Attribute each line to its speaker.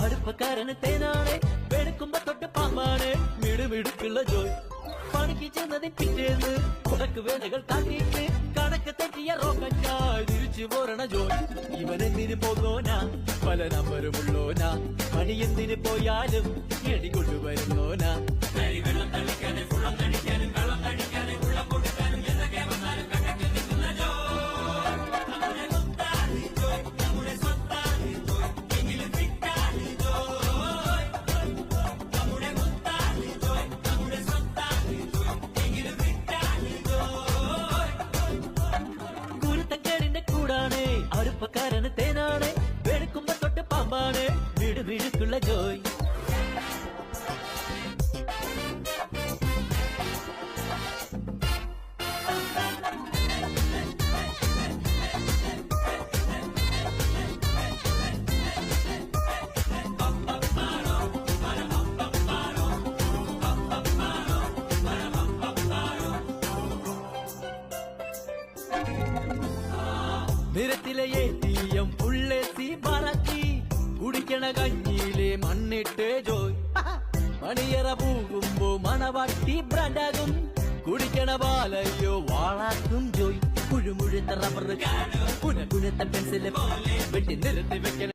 Speaker 1: അടുപ്പക്കാരന് തേനാണ് വെളുക്കുമ്പോ തൊട്ട് പാമ്പാണ് മിടുമിടുക്കുള്ള ജോയ് പണിക്ക് ചെന്നതിൽ പിറ്റേന്ന് കുടക്ക് വേലകൾ കാട്ടിയിട്ട് കണക്ക് തെറ്റിയ റോക്കറ്റായി തിരിച്ചു പോരണ ജോയ് ഇവനെന്തിന് പോകോനാ പല നമ്പരുമുള്ളോനാ പണി എന്തിന് പോയാലും എടി കൊണ്ടുവരുന്നോനാ വെള്ളം തളിക്കാനും വെള്ളം തളിക്കാനും വെള്ളം തളിക്കാനും വെള്ളം കൊടുക്കാനും എന്തൊക്കെ വന്നാലും കണക്ക് നിൽക്കുന്ന ജോയ് നമ്മുടെ സ്വത്താണി ജോയ് നമ്മുടെ സ്വത്താണി ജോയ് എങ്കിലും വിട്ടാണി ജോയ് നമ്മുടെ സ്വത്താണി ജോയ് നമ്മുടെ സ്വത്താണി ജോയ് എങ്കിലും വിട്ടാണി ജോയ് കുരുത്തക്കേടിന്റെ കൂടാണ് അടുപ്പക്കാരന് തേനാണ് വെളുക്കുമ്പോ തൊട്ട് പാമ്പാണ് മിടുമിടുക്കുള്ള ജോയ് നിരത്തിലെ ATM ഉള്ളെത്തി പറക്കി കുടിക്കണ കഞ്ഞിയിലെ മണ്ണിട്ട് ജോയ് മണിയറ പോകുമ്പോ മണവാട്ടി ബ്രാൻഡാകും കുടിക്കണ പാലയോ വാളാക്കും ജോയ് കുഴുമുഴുത്ത റബ്ബർ കുനകുനത്ത പെൻസില് വെട്ടി നിരത്തി വെക്കണ